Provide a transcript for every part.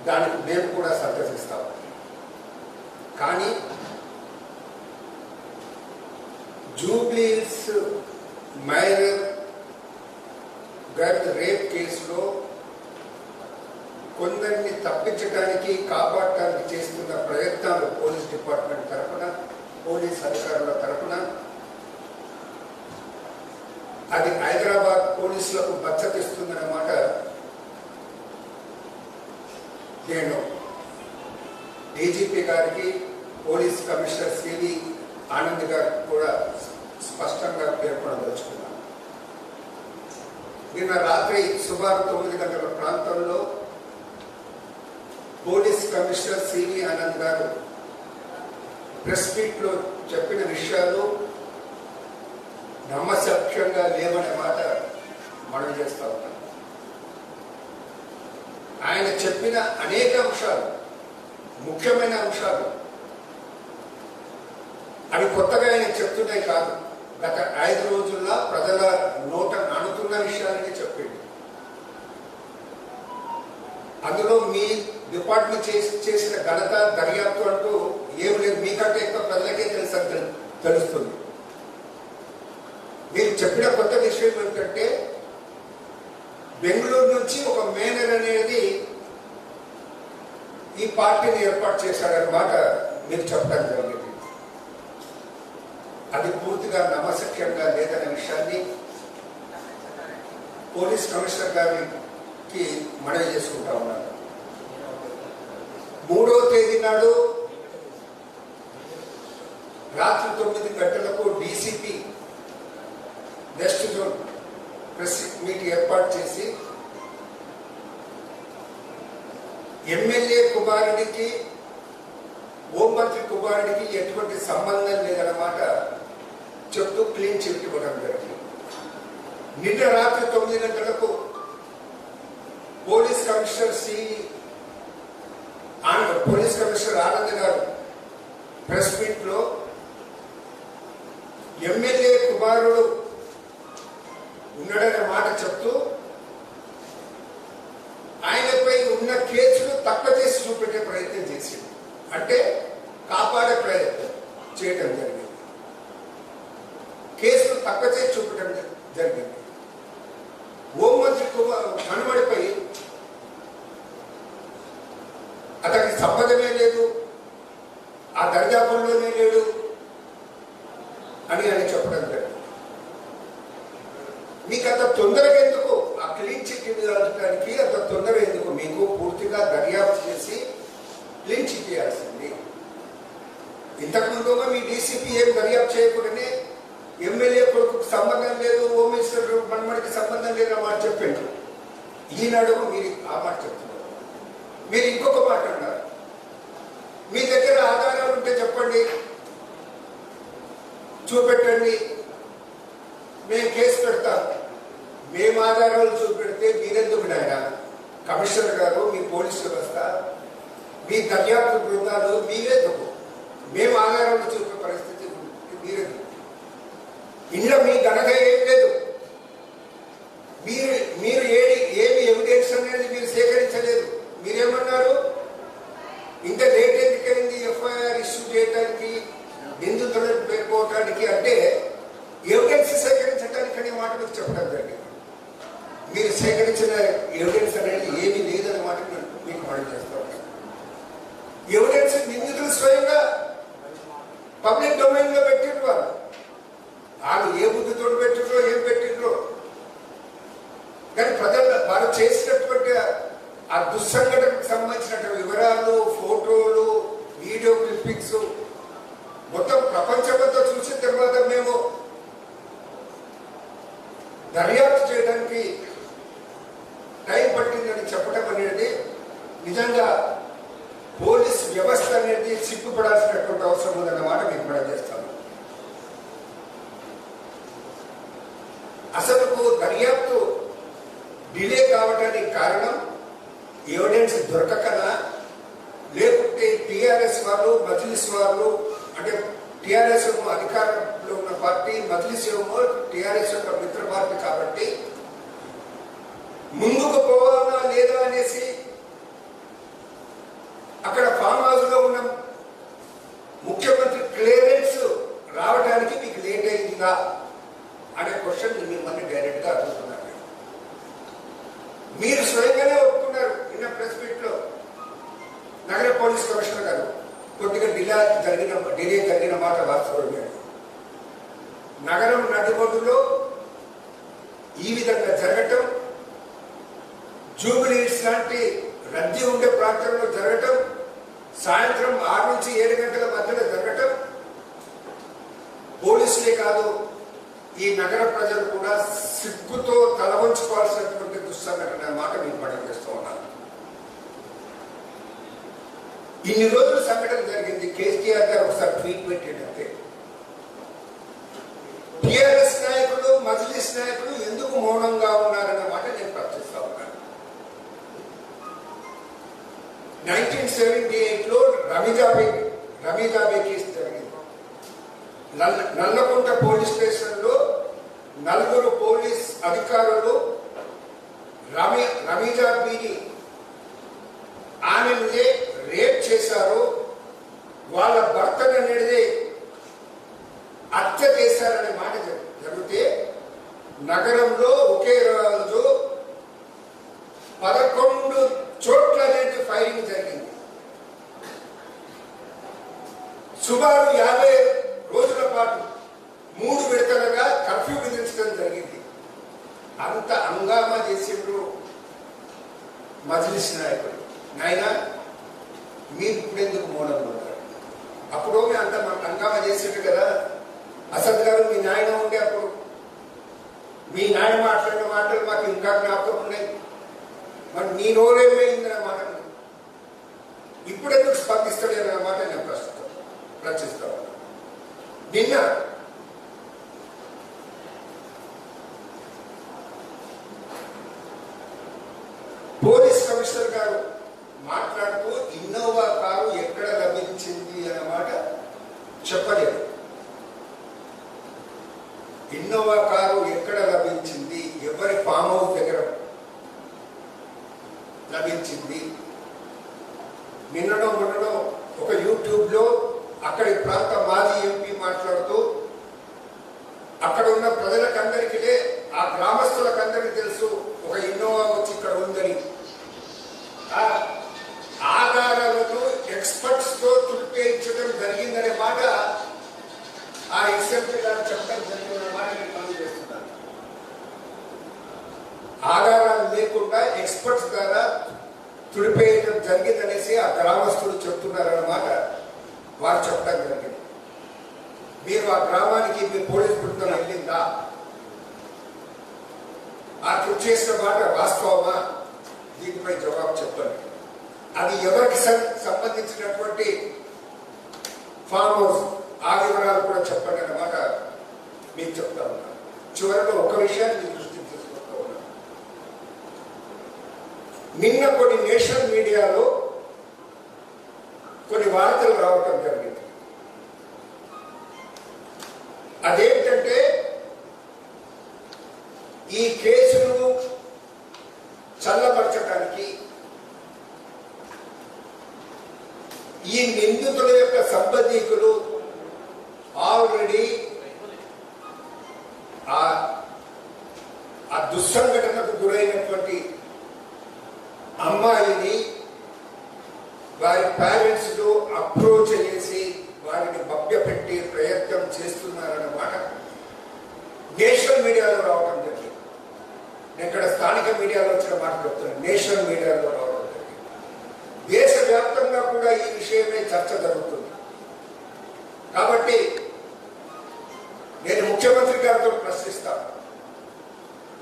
దానికి మేము కూడా సంతోషిస్తాం. కానీ జూబ్లీహిల్స్ మేయర్ గారి రేప్ కేసులో కొందరిని తప్పించడానికి కాపాడటానికి చేస్తున్న ప్రయత్నాలు పోలీస్ డిపార్ట్మెంట్ తరఫున, పోలీస్ అధికారుల తరఫున అది హైదరాబాద్ పోలీసులకు బచ్చతిస్తుందన్నమాట నేను డీజీపీ గారికి, పోలీస్ కమిషనర్ సివి ఆనంద్ గారికి కూడా స్పష్టంగా పేర్కొనదలుచుకున్నాను. నిన్న రాత్రి సుమారు 9 గంటల ప్రాంతంలో పోలీస్ కమిషనర్ సివి ఆనంద్ గారు ప్రెస్ మీట్లో చెప్పిన విషయాలు నమ్మశక్యంగా లేవనే మాట మనం చేస్తా ఉన్నాం. ఆయన చెప్పిన అనేక అంశాలు, ముఖ్యమైన అంశాలు, అవి కొత్తగా ఆయన చెప్తున్నాయి కాదు, గత 5 రోజుల్లో ప్రజల నోట నానుతున్న విషయాలని చెప్పింది. అందులో మీ డిపార్ట్మెంట్ చేసిన ఘనత, దర్యాప్తు అంటూ ఏమి లేదు. మీకంటే ఎక్కువ ప్రజలకే తెలుస్తుంది. మీరు చెప్పిన కొత్త విషయం ఏంటంటే బెంగళూరు నుంచి ఒక మేనర్ అనేది ఈ పార్టీని ఏర్పాటు చేశారన్నమాట మీరు చెప్పడం జరిగింది. అది పూర్తిగా నమ్మశక్యంగా లేదనే విషయాన్ని పోలీస్ కమిషనర్ గారికి మనవి చేసుకుంటా ఉన్నారు. 3వ తేదీ నాడు రాత్రి 9 గంటలకు DCP west zone press meet ఏర్పాటు చేసి ఎమ్మెల్యే కుమారుడికి, హోంమంత్రి కుమారుడికి ఎటువంటి సంబంధం లేదన్నమాట చెప్తూ క్లీన్ చిట్ ఇవ్వడం జరిగింది. నిన్న రాత్రి 9 గంటలకు పోలీస్ కమిషనర్ ఆనంద్ గారు ప్రెస్ మీట్ లో ఎమ్మెల్యే కుమారుడు ఉన్నాడనే మాట చెప్తూ ఆయనపై ఉన్న కేసులు తక్కువ చేసి చూపెట్టే ప్రయత్నం చేసింది. అంటే కాపాడే ప్రయత్నం చేయడం జరిగింది. కేసులు తక్కువ చేసి చూపెట్టడం జరిగింది. హోంమంత్రి మనుమడిపై అతనికి సంబంధమే లేదు, ఆ దర్యాప్తులోనే లేడు అని ఆయన చెప్పడం జరిగింది. మీకు అంత తొందరగా ఎందుకు ఆ క్లీన్ చిట్ ఇవ్వడానికి? అంత తొందర ఎందుకు? మీకు పూర్తిగా దర్యాప్తు చేసి క్లీన్ చిట్ ఇవ్వాల్సింది. ఇంతకుముందు మీ డీసీపీ ఏం దర్యాప్తు చేయకుండానే ఎమ్మెల్యే కొడుకు సంబంధం లేదు, హోమ్ మినిస్టర్ మన్మడికి సంబంధం లేదు ఆ మాట చెప్పండి. ఈనాడు మీరు ఆ మాట చెప్తున్నారు. మీరు ఇంకొక మాట అన్నారు, మీ దగ్గర ఆధారాలు ఉంటే చెప్పండి, చూపెట్టండి, మేము కేసు పెడతాం. మేము ఆధారాలు చూపెడితే మీరెందుకు నాయన? కమిషనర్ గారు, మీ పోలీసు వ్యవస్థ, మీ దర్యాప్తు బృందాలు మీరెందుకు? మేము ఆధారాలు చూపే పరిస్థితి మీరెందుకు? ఇంట్లో మీ ఘనత ఏం లేదు. మీరు ఏమి ఎవిడెన్స్ అనేది మీరు సేకరించలేదు. మీరేమన్నారు? ఇంత లేట్ ఎందుకైంది ఎఫ్ఐఆర్ ఇష్యూ చేయడానికి, నిందితులను పేర్కోవడానికి? అంటే ఎవిడెన్స్ సేకరించడానికి అనే మాట మీకు చెప్పడం జరిగింది. మీరు సేకరించిన ఎవిడెన్స్ అనేది ఏమీ లేదనే మాట మీకు మనం చేస్తాం. ఎవిడెన్స్ నిందితులు స్వయంగా పబ్లిక్ డొమైన్ లో పెట్టిండ్రు. వాళ్ళు ఏ బుద్ధితో పెట్టిండ్రో, ఏం పెట్టిండ్రో, కానీ ప్రజలు వారు చేసినటువంటి ఆ దుస్సంఘటనకు సంబంధించిన వివరాలు, ఫోటోలు, వీడియో క్లిప్పింగ్స్ మొత్తం ప్రపంచమంతా చూసిన తర్వాత మేము దర్యాప్తు చేయడానికి టైం పట్టిందని చెప్పడం అనేది నిజంగా పోలీస్ వ్యవస్థ అనేది సిగ్గుపడాల్సినటువంటి అవసరం ఉందన్నమాట మీకు కూడా చేస్తాను. అసలు దర్యాప్తు డిలే కావడానికి కారణం ఎవిడెన్స్ దొరకకనా, లేకుంటే టీఆర్ఎస్ వాళ్ళు, మజ్లిస్ వాళ్ళు, అంటే టీఆర్ఎస్ అధికారంలో ఉన్న పార్టీ, మజ్లిస్ ఏమో టీఆర్ఎస్ యొక్క మిత్ర పార్టీ కాబట్టి ముందుకు పోవాలా లేదా అనేసి జరిగిందా అనే క్వశ్చన్ మిమ్మల్ని డైరెక్ట్గా అడుగుతున్నారు. మీరు స్వయంగానే ఒప్పుకున్నారు నిన్న ప్రెస్ మీట్ లో. నగర పోలీస్ కమిషనర్ గారు కొద్దిగా డిలే జరిగిన మాట వాస్తవమే. నగరం నడిబొడ్డులో ఈ విధంగా జరగటం, జూబిలీస్ లాంటి రద్దీ ఉండే ప్రాంతంలో జరగటం, సాయంత్రం 6 నుంచి 7 గంటల మధ్యలో జరగటం, పోలీసులే కాదు ఈ నగర ప్రజలు కూడా సిగ్గుతో తలవంచుకోవాల్సినటువంటి దుస్సంఘటన మాట మీరు పడం చేస్తూ ఉన్నారు. ఇన్ని రోజులు సంఘటన జరిగింది. కేసీఆర్ గారు ఒకసారి ట్వీట్ పెట్టేటంటే టిఆర్ఎస్ నాయకులు, మజ్లిస్ నాయకులు ఎందుకు మౌనంగా ఉన్నారన్న మాట నేను ప్రశ్నిస్తా ఉన్నాను. 1978లో రమీజాబే కేసు జరిగింది. నల్లకుంట పోలీస్ స్టేషన్ లో 4 పోలీస్ అధికారులు రమీజాబీని ఆమెను రేప్ చేశారు, వాళ్ళ భర్తను అనేది హత్య చేశారనే మాట జరిగితే నగరంలో ఒకే రోజు 11 చోట్ల అనేది ఫైరింగ్ జరిగింది. సుమారు 50 రోజుల పాటు 3 విడతలుగా కర్ఫ్యూ విధించడం జరిగింది. అంత హంగామా చేసిండ్రు మజ్లిస్ నాయకులు. నాయనా మీరు ఇప్పుడు ఎందుకు మౌనంగా ఉన్నారు? అప్పుడు అంత హంగామా చేసిండ్రు కదా. అసద్ గారు మీ నాయన ఉండే అప్పుడు మీ నాయన మాట్లాడిన మాటలు మాకు ఇంకా జ్ఞాపకం ఉన్నాయి. మరి నీ నోరేమైందనే మాట ఇప్పుడు ఎందుకు స్పందిస్తలేదన్న మాట నేను ప్రశ్నిస్తా. నిన్న పోలీస్ కమిషనర్ గారు మాట్లాడుతూ ఇన్నోవా కారు ఎక్కడ లభించింది అన్నమాట చెప్పలేదు. ఇన్నోవా కారు ఎక్కడ లభించింది, ఎవరి ఫామ్ హౌస్ దగ్గర లభించింది. నిన్ననో మొన్ననో ఒక యూట్యూబ్ లో అక్కడి ప్రాంత మాజీ ఎంపీ మాట్లాడుతూ అక్కడ ఉన్న ప్రజలకందరికీ, ఆ గ్రామస్తులకందరికీ తెలుసు ఒక ఇన్నోవా వచ్చి ఇక్కడ ఉందని. ఆధారాలను ఎక్స్పర్ట్స్ తో తుడిపేయించడం జరిగిందనే మాట ఆ ఎస్ఎంపీ గారు చెప్పడం జరిగిందనే మాట నేను మనం చేస్తున్నాను. ఆధారాలు లేకుండా ఎక్స్పర్ట్స్ ద్వారా తుడిపేయడం జరిగిందనేసి ఆ గ్రామస్తులు చెప్తున్నారన్నమాట వారు చెప్పడం జరిగింది. మీరు ఆ గ్రామానికి మీ పోలీస్ బృందం వెళ్ళిందా? ఆ తుడి చేసిన మాట వాస్తవమా? దీనిపై జవాబు చెప్పండి. అది ఎవరికి సంబంధించినటువంటి ఫామ్ హౌస్, ఆ వివరాలు కూడా చెప్పండి అన్నమాట మీకు చెప్తా ఉన్నాను. చివరిలో ఒక విషయాన్ని మీ దృష్టికి తీసుకుంటూ ఉన్నాను. నిన్న కొన్ని నేషనల్ మీడియాలో కొన్ని వార్తలు రావటం జరిగింది. అదేంటంటే ఈ కేసును చల్లబరచడానికి ఈ నిందితుల యొక్క సంబంధికులు ఆల్రెడీ ఆ దుస్సంఘటనకు గురైనటువంటి అమ్మాయిని వారి పేరెంట్స్ అప్రోచ్ చేసి వారిని మభ్యపెట్టి ప్రయత్నం చేస్తున్నారన్నమాట నేషనల్ మీడియాలో రావడం జరిగింది. నేను ఇక్కడ స్థానిక మీడియాలో వచ్చిన మాట చెప్తున్నాను. నేషనల్ మీడియాలో రావడం జరిగింది. దేశవ్యాప్తంగా కూడా ఈ విషయమే చర్చ జరుగుతుంది. కాబట్టి నేను ముఖ్యమంత్రి గారితో ప్రశ్నిస్తా,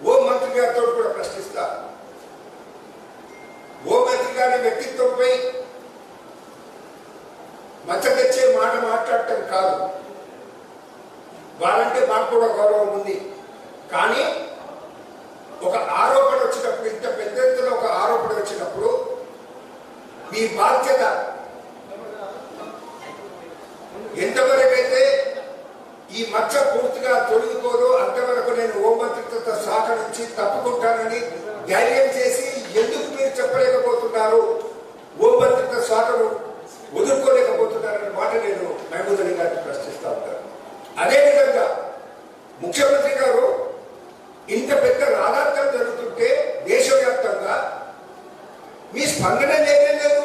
హోం మంత్రి గారితో కూడా ప్రశ్నిస్తా. హోం మంత్రి గారి వ్యక్తిత్వంపై మచ్చ తెచ్చే మాట మాట్లాడటం కాదు, వాళ్ళంటే మాకు కూడా గౌరవం ఉంది. కానీ ఒక ఆరోపణ వచ్చినప్పుడు, ఇంత పెద్ద ఎత్తున ఒక ఆరోపణ వచ్చినప్పుడు మీ బాధ్యత ఎంతవరకైతే ఈ మచ్చ పూర్తిగా తొలగిపోదు అంతవరకు నేను హోంమంత్రిత్వ శాఖ నుంచి తప్పుకుంటానని ధైర్యం చేసి ఎందుకు మీరు చెప్పలేకపోతున్నారు? హోంమంత్రిత్వ శాఖను వదులుకోలేకపోతున్నారనే మాట నేను మహమూద్ అలీ గారిని ప్రశ్నిస్తా ఉంటాను. అదేవిధంగా ముఖ్యమంత్రి గారు ఇంత పెద్ద రాధాంతం జరుగుతుంటే దేశవ్యాప్తంగా మీ స్పందన లేదు.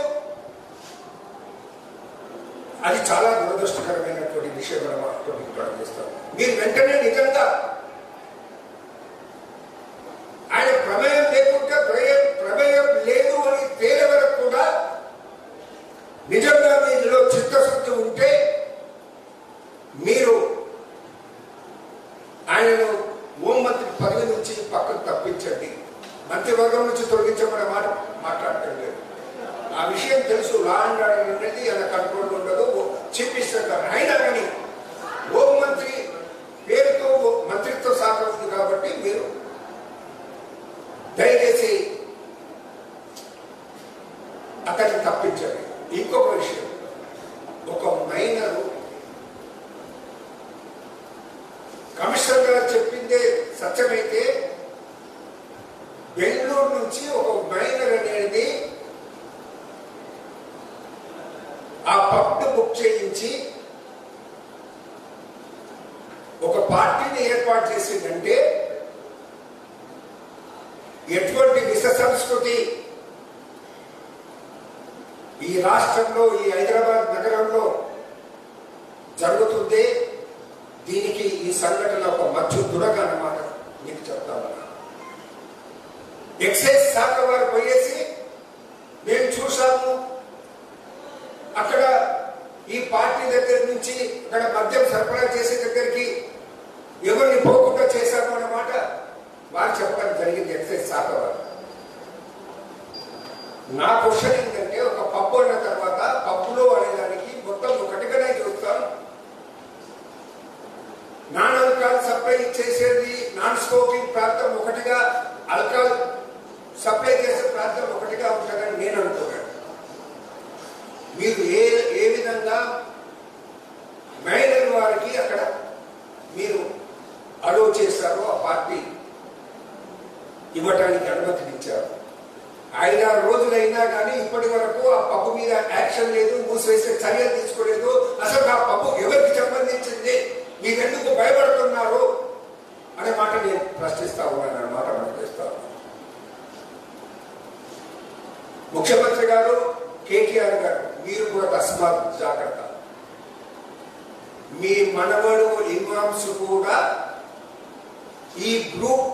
అది చాలా దురదృష్టకరమైనటువంటి విషయం ప్రారంభిస్తాం. మీరు వెంటనే నిజంగా ఆయన ప్రమేయం లేకుంటే ప్రమేయం లేదు అని తేలే వరకు కూడా నిజంగా మీలో చిత్తశుద్ధి ఉంటే మీరు ఆయనను హోంమంత్రి పదవి నుంచి పక్కకు తప్పించండి. మంత్రివర్గం నుంచి తొలగించమనే మాట మాట్లాడటం లేదు. ఆ విషయం తెలుసు. లా అండ్ ఆర్డర్ అనేది ఆయన కంట్రోల్ ఉండదు. చీఫ్ మినిస్టర్ గారు అయినా కానీ హోంమంత్రి పేరుతో మంత్రిత్వ శాఖ ఉంది కాబట్టి మీరు దయచేసి అతన్ని తప్పించండి. ఇంకొక విషయం, ఒక మైనరు కమిషనర్ గారు చెప్పిందే సత్యమైతే బెంగళూరు నుంచి ఒక మైనర్ అనేది ఆ పబ్ను బుక్ చేయించి ఒక పార్టీని ఏర్పాటు చేసిందంటే ఎటువంటి విష సంస్కృతి ఈ రాష్ట్రంలో, ఈ హైదరాబాద్ నగరంలో జరుగుతుంది. దీనికి ఈ సంఘటన ఒక మచ్చు దురగా అన్నమాట మీకు చెప్తాను. ఎక్సైజ్ శాఖ వారు పోయేసి మేము చూసాము, అక్కడ ఈ పార్టీ దగ్గర నుంచి అక్కడ మద్యం సరఫరా చేసే దగ్గరికి ఎవరిని పోకుండా చేశాము అన్నమాట వారు చెప్పడం జరిగింది. ఎక్సైజ్ శాఖ వారు. నా క్వశ్చన్ ఏంటంటే, ఒక పబ్బు అన్న తర్వాత పబ్బులో అనేదానికి మొత్తం ఒకటిగానే చూస్తాం. నాన్ ఆల్కహాల్ సప్లై చేసేది, నాన్ స్మోకింగ్ ప్రాంతం ఒకటిగా, ఆల్కహాల్ సప్లై చేసే ప్రాంతం ఒకటిగా ఉంటుందని నేను అనుకున్నాను. మీరు ఏ విధంగా మైనర్ వారికి అక్కడ మీరు అలో చేశారో ఆ పార్టీ ఇవ్వటానికి అనుమతినిచ్చారు. 5-6 రోజులైనా కానీ ఇప్పటి వరకు ఆ పబ్బు మీద యాక్షన్ లేదు, మూసివేసే చర్యలు తీసుకోలేదు. అసలు ఆ పబ్బు ఎవరికి సంబంధించింది, మీరెందుకు భయపడుతున్నారు అనే మాట నేను ప్రశ్నిస్తా ఉన్నాను అన్నమాట. ప్రశ్నిస్తాను. ముఖ్యమంత్రి గారు, కేటీఆర్ గారు, మీరు కూడా తస్మాత్ జాగ్రత్త. మీ మనవడు ఇమామ్స్ కూడా ఈ గ్రూప్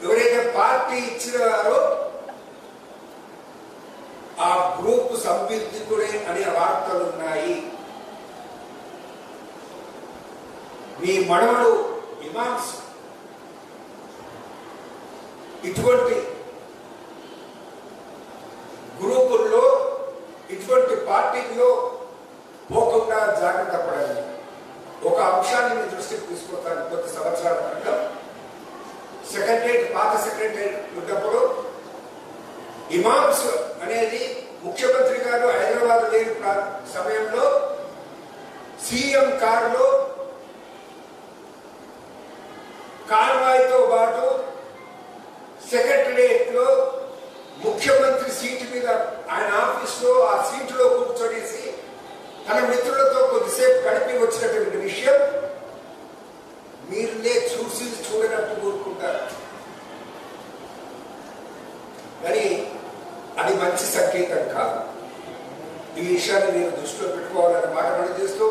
ఎవరైతే పార్టీ ఇచ్చినారో ఆ గ్రూప్ సంసిద్ధుడే అనే వార్తలు ఉన్నాయి. మీ మనవడు ఇమామ్స్ ఇటువంటి గ్రూపుల్లో, ఇటువంటి పార్టీల్లో పోకుండా జాగ్రత్త పడాలి. ఒక అంశాన్ని మీ దృష్టికి తీసుకొస్తాను. కొద్ది సంవత్సరాల క్రితం సెక్రటరేట్, పాత సెక్రటరేట్ ఉన్నప్పుడు ఇమామ్స్ అనేది ముఖ్యమంత్రి గారు హైదరాబాద్ లేని సమయంలో సీఎం కారులో కాన్వాయ్తో పాటు సెక్రటరేట్ లో ముఖ్యమంత్రి సీటు మీద ఆయన ఆఫీస్లో ఆ సీటులో కూర్చొనేసి తన మిత్రులతో కొద్దిసేపు గడిపి వచ్చినటువంటి విషయం మీరులే చూసి చూడనట్టు కోరుకుంటారు. కానీ అది మంచి సంకేతం కాదు. ఈ విషయాన్ని నేను దృష్టిలో పెట్టుకోవాలని మాట పనిచేస్తూ,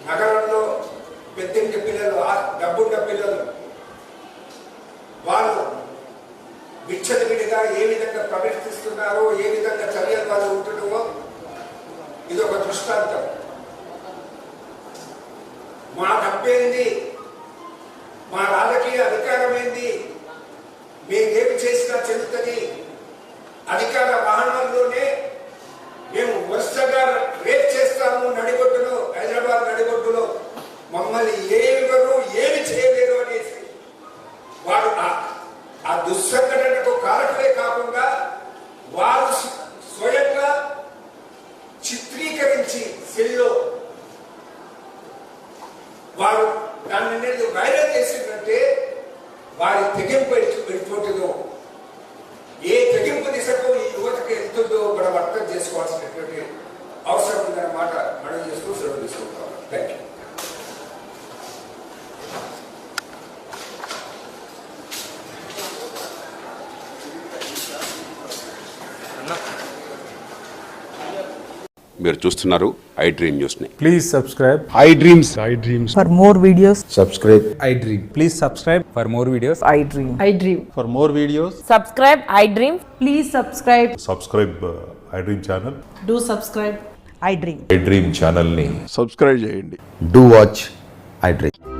నగరంలో పెద్దింటి పిల్లలు, డబ్బున్న పిల్లలు వాళ్ళు విచ్చలవిడిగా ఏ విధంగా ప్రవర్తిస్తున్నారో, ఏ విధంగా చర్యలు వాళ్ళు ఉంటున్నారో ఇది ఒక దృష్టాంతం. మా డబ్బేంది, మా రాజకీయ అధికారం ఏంది, మేమేమి చేసినా చెందుతుంది. అధికార వాహనాల్లోనే మేము వరుసగా రేప్ చేస్తాము నడిగొడ్డులో, హైదరాబాద్ నడిగొడ్డులో. మమ్మల్ని ఎవరు ఏమి చేయలేరు అనేసి వారు ఆ దుస్సంఘటనకు కారకులే కాకుండా వారు స్వయంగా చిత్రీకరించి సెల్లో వారు దాన్ని వైరల్ చేసిందంటే వారి తెగింపు ఎటువంటిదో, ఏ తెగింపు దిశకు ఈ యువతకు ఎంతుందో మనం అర్థం చేసుకోవాల్సినటువంటి అవసరం ఉందన్నమాట మనం చేస్తూ సెలవు తీసుకుంటాం. Thank you. మీరు చూస్తున్నారు ఐ డ్రీమ్ న్యూస్ని. Please subscribe. I dreams. For more videos, Subscribe. I dream. Please subscribe for more videos. I dream. I dream. For more videos, Subscribe, I dream. Please subscribe. Subscribe I dream channel. Do subscribe. I dream. I dream ఛానల్ని Subscribe చేయండి. Do watch I dream.